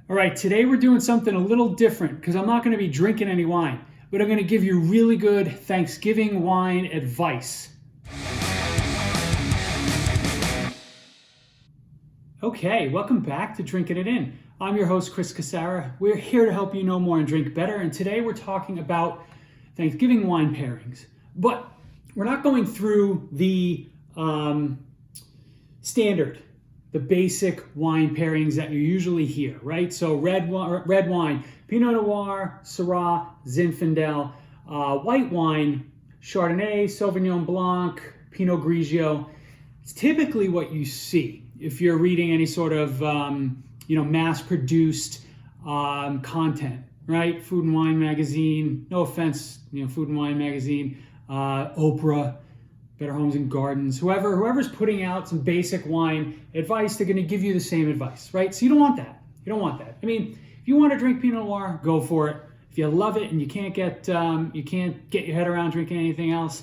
All right, today we're doing something a little different because I'm not going to be drinking any wine, but I'm going to give you really good Thanksgiving wine advice. Okay, welcome back to Drinking It In. I'm your host, Chris Casara. We're here to help you know more and drink better, and today we're talking about Thanksgiving wine pairings. But we're not going through the standard, the basic wine pairings that you usually hear, right? So red wine, Pinot Noir, Syrah, Zinfandel, white wine, Chardonnay, Sauvignon Blanc, Pinot Grigio. It's typically what you see if you're reading any sort of mass-produced content, right? Food and Wine Magazine, no offense, Food and Wine Magazine, Oprah, Better Homes and Gardens, whoever's putting out some basic wine advice, they're going to give you the same advice, right? So you don't want that. You don't want that. I mean, if you want to drink Pinot Noir, go for it. If you love it and you can't get your head around drinking anything else,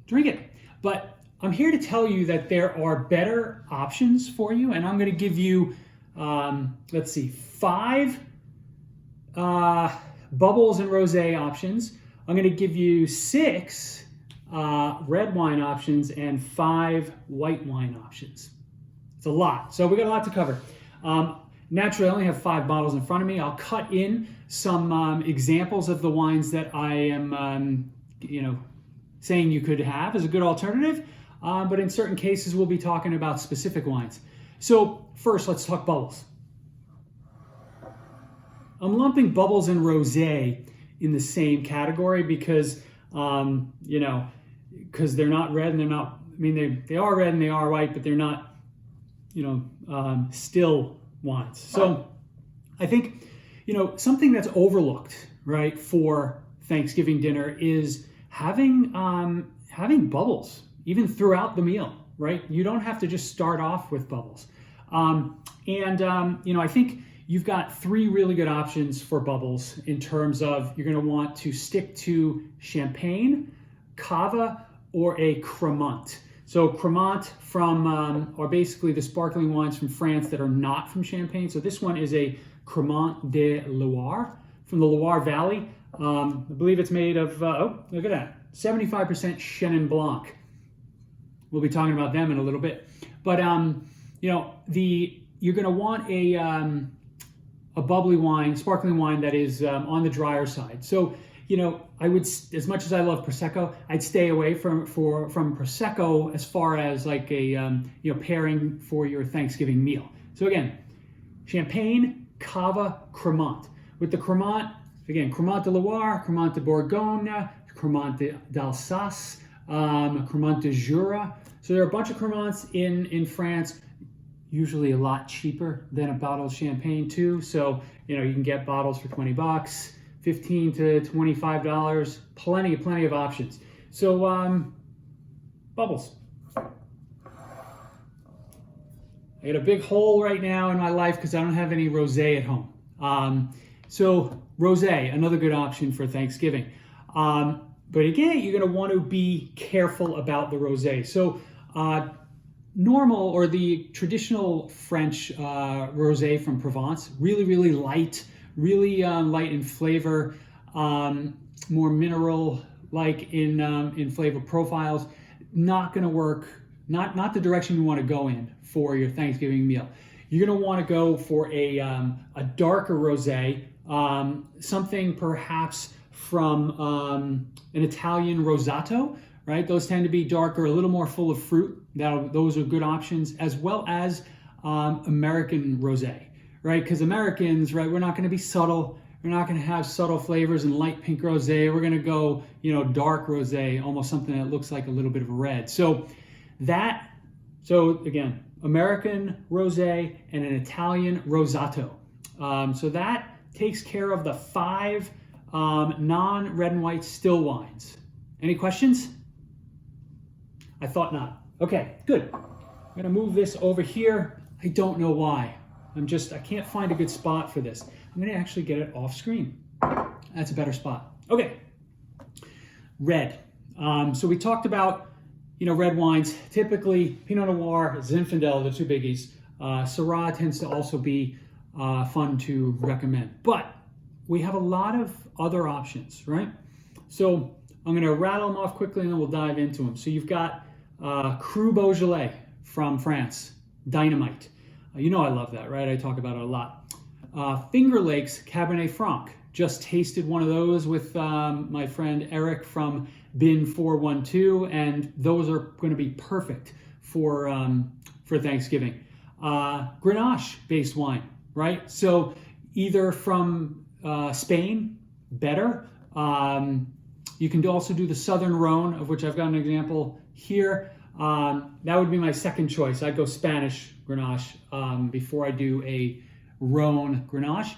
drink it. But I'm here to tell you that there are better options for you, and I'm going to give you, 5 bubbles and rosé options. I'm going to give you 6 red wine options and 5 white wine options. It's a lot, so we got a lot to cover. Naturally, I only have 5 bottles in front of me. I'll cut in some examples of the wines that I am, saying you could have as a good alternative. But in certain cases, we'll be talking about specific wines. So first, let's talk bubbles. I'm lumping bubbles and rosé in the same category because, because they're not red and they're not, they are red and they are white, but they're not, still wines. So I think, something that's overlooked, right, for Thanksgiving dinner is having bubbles, even throughout the meal, right? You don't have to just start off with bubbles. I think you've got 3 really good options for bubbles in terms of you're going to want to stick to champagne, Cava, or a Cremant. So Cremant are basically the sparkling wines from France that are not from Champagne. So this one is a Cremant de Loire from the Loire Valley. I believe it's made of, look at that, 75% Chenin Blanc. We'll be talking about them in a little bit. But, you're going to want a bubbly wine, sparkling wine that is on the drier side. So, I would, as much as I love Prosecco, I'd stay away from Prosecco as far as like a, pairing for your Thanksgiving meal. So again, Champagne, Cava, Cremant. With the Cremant, again, Cremant de Loire, Cremant de Bourgogne, Cremant d'Alsace, Cremant de Jura. So there are a bunch of Cremants in France, usually a lot cheaper than a bottle of champagne too. So, you can get bottles for $20, $15 to $25, plenty of options. So, bubbles. I got a big hole right now in my life because I don't have any rosé at home. So rosé, another good option for Thanksgiving. But again, you're going to want to be careful about the rosé. So normal or the traditional French rosé from Provence, really light, light in flavor, more mineral-like in flavor profiles. Not going to work. Not the direction you want to go in for your Thanksgiving meal. You're going to want to go for a darker rosé, something perhaps from an Italian Rosato, right? Those tend to be darker, a little more full of fruit. Those are good options, as well as American rosé, right? Because Americans, right, we're not going to be subtle. We're not going to have subtle flavors and light pink rosé. We're going to go, dark rosé, almost something that looks like a little bit of a red. So again, American rosé and an Italian Rosato. So that takes care of the 5 non-red and white still wines. Any questions? I thought not. Okay, good. I'm gonna move this over here. I don't know why. I can't find a good spot for this. I'm gonna actually get it off screen. That's a better spot. Okay, red. So we talked about, red wines. Typically, Pinot Noir, Zinfandel, the 2 biggies. Syrah tends to also be fun to recommend. But we have a lot of other options, right? So I'm going to rattle them off quickly and then we'll dive into them. So you've got Cru Beaujolais from France, dynamite. You know I love that, right? I talk about it a lot. Finger Lakes Cabernet Franc. Just tasted one of those with my friend Eric from Bin 412, and those are going to be perfect for Thanksgiving. Grenache-based wine, right? So either from Spain, better. You can also do the Southern Rhone, of which I've got an example here. That would be my second choice. I'd go Spanish Grenache before I do a Rhone Grenache.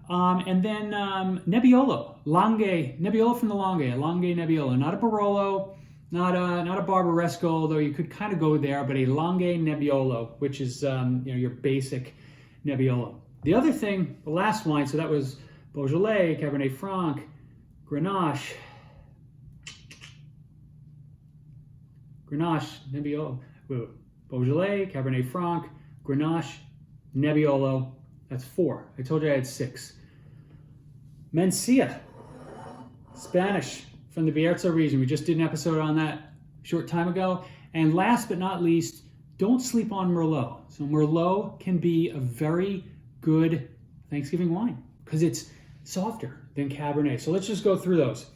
And then Nebbiolo, Langhe Nebbiolo from the Langhe, a Langhe Nebbiolo, not a Barolo, not a Barbaresco, although you could kind of go there, but a Langhe Nebbiolo, which is your basic Nebbiolo. The other thing, the last wine, so that was Beaujolais, Cabernet Franc, Grenache, Nebbiolo, Beaujolais, Cabernet Franc, Grenache, Nebbiolo. That's 4. I told you I had 6. Mencia, Spanish from the Bierzo region. We just did an episode on that a short time ago. And last but not least, don't sleep on Merlot. So Merlot can be a very good Thanksgiving wine because it's softer than Cabernet. So let's just go through those.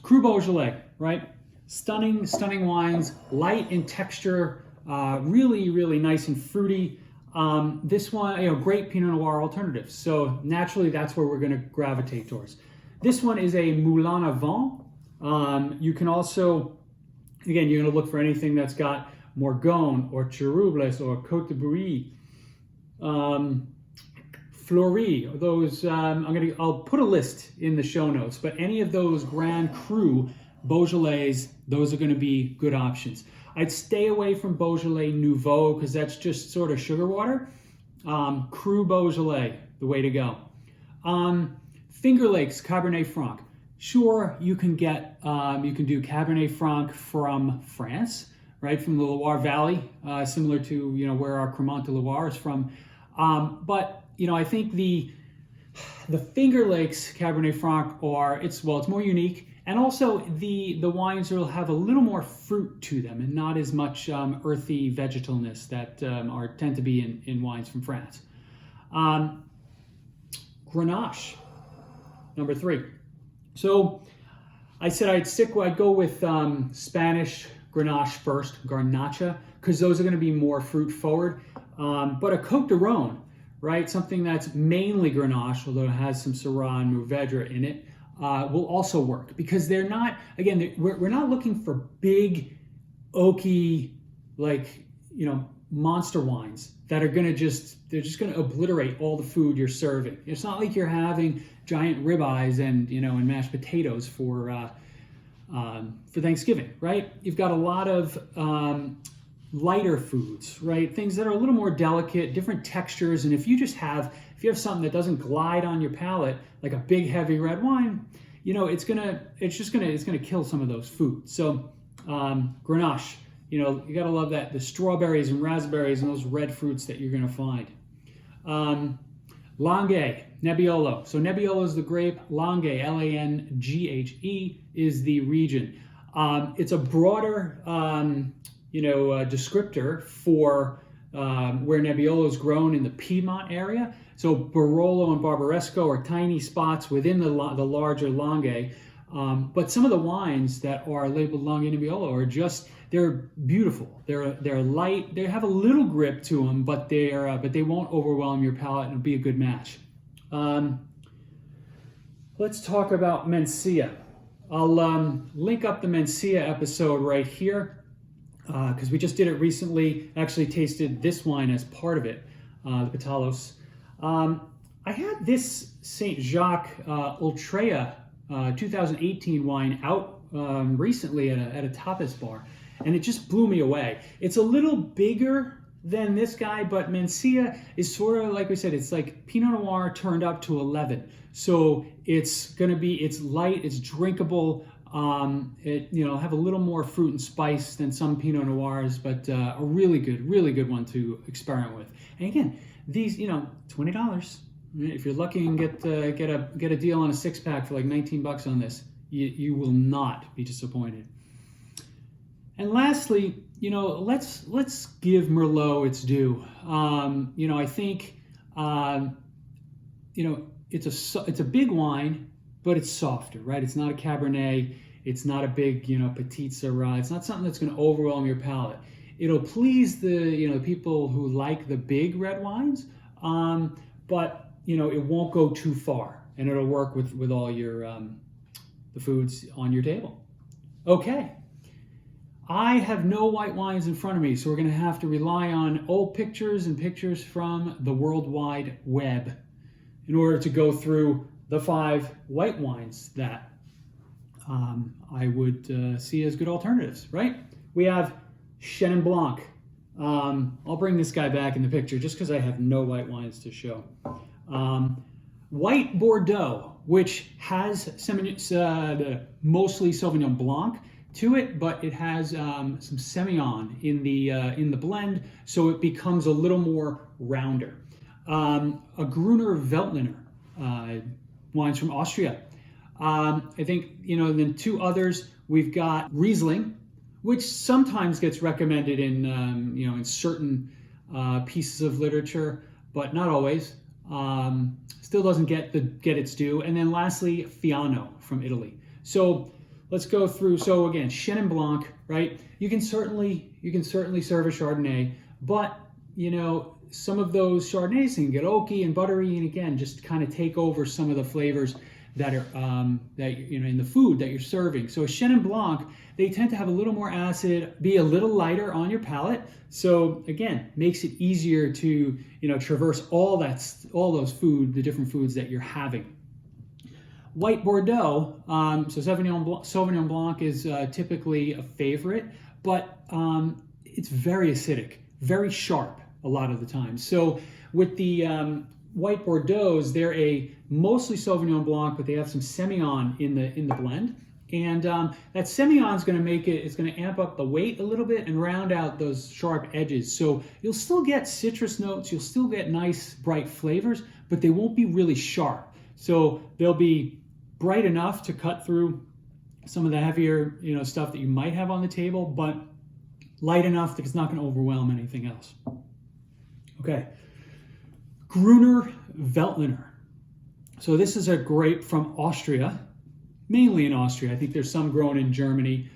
Cru Beaujolais, right? Stunning wines, light in texture, really, really nice and fruity. This one, great Pinot Noir alternatives. So naturally, that's where we're going to gravitate towards. This one is a Moulin-a-Vent. You can also, again, you're going to look for anything that's got Morgon or Chiroubles or Cote de Brouilly, Fleurie. Those I'll put a list in the show notes. But any of those Grand Cru Beaujolais, those are going to be good options. I'd stay away from Beaujolais Nouveau because that's just sort of sugar water. Cru Beaujolais, the way to go. Finger Lakes Cabernet Franc. Sure, you can do Cabernet Franc from France, right, from the Loire Valley, similar to where our Cremant de Loire is from. But I think the Finger Lakes Cabernet Franc it's more unique. And also, the wines will have a little more fruit to them and not as much earthy vegetalness that tend to be in wines from France. Grenache, number 3. So I said I'd go with Spanish Grenache first, Garnacha, because those are going to be more fruit forward. But a Cote de Rhone, right, something that's mainly Grenache, although it has some Syrah and Mourvedre in it, will also work because they're not, again, we're not looking for big, oaky, monster wines that are they're just going to obliterate all the food you're serving. It's not like you're having giant ribeyes and mashed potatoes for Thanksgiving, right? You've got a lot of lighter foods, right? Things that are a little more delicate, different textures, and if you have something that doesn't glide on your palate, like a big heavy red wine, it's gonna kill some of those foods. So Grenache, you gotta love that, the strawberries and raspberries and those red fruits that you're gonna find. Langhe Nebbiolo. So Nebbiolo is the grape. Langhe, Langhe, is the region. It's a broader descriptor for where Nebbiolo is grown in the Piedmont area. So Barolo and Barbaresco are tiny spots within the larger Langhe. But some of the wines that are labeled Langhe Nebbiolo are they're beautiful. They're light. They have a little grip to them, but they won't overwhelm your palate and it'll be a good match. Let's talk about Mencia. I'll link up the Mencia episode right here because we just did it recently. Actually tasted this wine as part of it, the Petalos. I had this Saint Jacques Ultrea 2018 wine out recently at a tapas bar, and it just blew me away. It's a little bigger than this guy, but Mencia is sort of like we said, it's like Pinot Noir turned up to 11. So it's light, it's drinkable. It'll have a little more fruit and spice than some Pinot Noirs, but a really good one to experiment with. And again, these, $20, If you're lucky and get a deal on a 6-pack for like 19 bucks on this, you will not be disappointed. And lastly, let's give Merlot its due. I think it's a big wine, but it's softer, right? It's not a Cabernet. It's not a big, Petite Syrah. It's not something that's going to overwhelm your palate. It'll please the, people who like the big red wines, but it won't go too far, and it'll work with all your the foods on your table. Okay, I have no white wines in front of me, so we're going to have to rely on old pictures and pictures from the World Wide Web in order to go through the 5 white wines that I would see as good alternatives, right? We have Chenin Blanc. I'll bring this guy back in the picture just because I have no white wines to show. White Bordeaux, which has mostly Sauvignon Blanc to it, but it has some Semillon in the blend, so it becomes a little more rounder. A Gruner Veltliner, wines from Austria. I think, then 2 others. We've got Riesling, which sometimes gets recommended in certain pieces of literature, but not always. Still doesn't get its due. And then lastly, Fiano from Italy. So let's go through. So again, Chenin Blanc, right? You can certainly serve a Chardonnay, but some of those Chardonnays can get oaky and buttery, and again, just kind of take over some of the flavors that are in the food that you're serving. So a Chenin Blanc, they tend to have a little more acid, be a little lighter on your palate. So again, makes it easier to traverse all those the different foods that you're having. White Bordeaux, so Sauvignon Blanc is typically a favorite, but it's very acidic, very sharp a lot of the time. So with the White Bordeaux's, they're a mostly Sauvignon Blanc, but they have some Semillon in the blend. And that Semillon is going to it's going to amp up the weight a little bit and round out those sharp edges. So you'll still get citrus notes, you'll still get nice bright flavors, but they won't be really sharp. So they'll be bright enough to cut through some of the heavier, stuff that you might have on the table, but light enough that it's not going to overwhelm anything else. Okay, Gruner Veltliner. So this is a grape from Austria, mainly in Austria. I think there's some grown in Germany,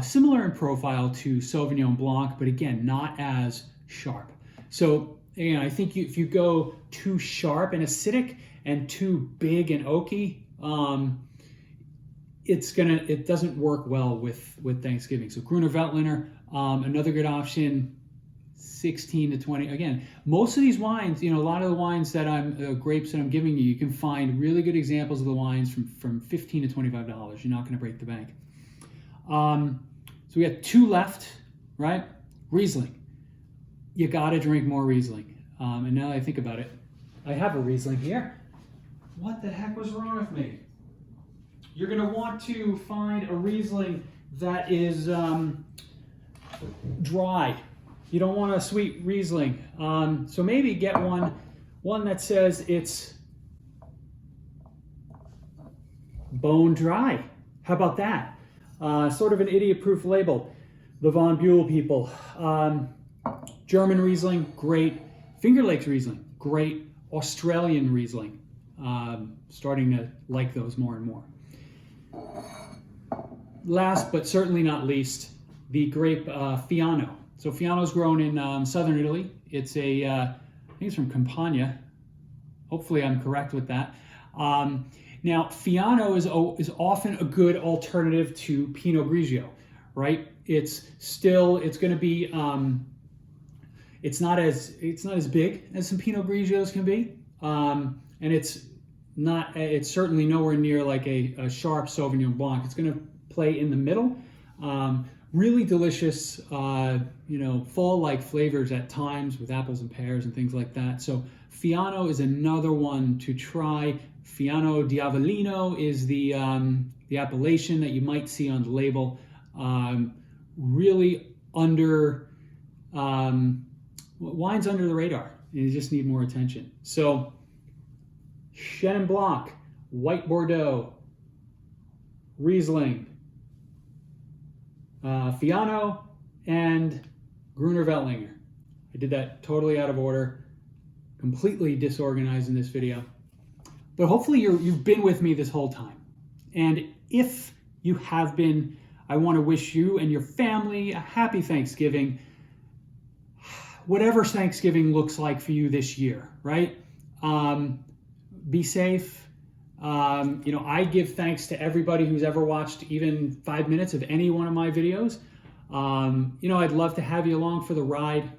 similar in profile to Sauvignon Blanc, but again, not as sharp. So again, I think if you go too sharp and acidic and too big and oaky, it doesn't work well with Thanksgiving. So Gruner Veltliner, another good option. 16 to 20. Again, most of these wines, a lot of the wines that grapes that I'm giving you, you can find really good examples of the wines from $15 to $25. You're not going to break the bank. So we got 2 left, right? Riesling. You got to drink more Riesling. And now that I think about it, I have a Riesling here. What the heck was wrong with me? You're going to want to find a Riesling that is dry. You don't want a sweet Riesling. So maybe get one that says it's bone dry. How about that? Sort of an idiot-proof label. The Von Buell people. German Riesling, great. Finger Lakes Riesling, great. Australian Riesling. Starting to like those more and more. Last but certainly not least, the grape Fiano. So Fiano is grown in southern Italy. It's I think it's from Campania. Hopefully I'm correct with that. Now Fiano is often a good alternative to Pinot Grigio, right? It's going to be it's not as big as some Pinot Grigios can be, and it's certainly nowhere near like a sharp Sauvignon Blanc. It's going to play in the middle. Really delicious, fall-like flavors at times with apples and pears and things like that. So Fiano is another one to try. Fiano Diavolino is the appellation that you might see on the label. Really wines under the radar. You just need more attention. So Chenin Blanc, White Bordeaux, Riesling, Fiano, and Gruner Veltliner. I did that totally out of order, completely disorganized in this video. But hopefully you've been with me this whole time. And if you have been, I want to wish you and your family a happy Thanksgiving. Whatever Thanksgiving looks like for you this year, right? Be safe. I give thanks to everybody who's ever watched even 5 minutes of any one of my videos. I'd love to have you along for the ride.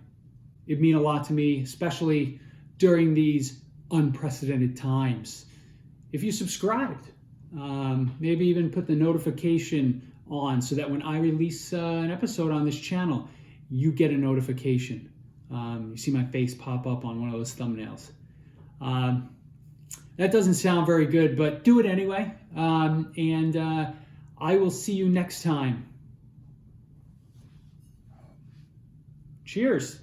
It'd mean a lot to me, especially during these unprecedented times. If you subscribed, maybe even put the notification on so that when I release an episode on this channel, you get a notification. You see my face pop up on one of those thumbnails. That doesn't sound very good, but do it anyway. And I will see you next time. Cheers.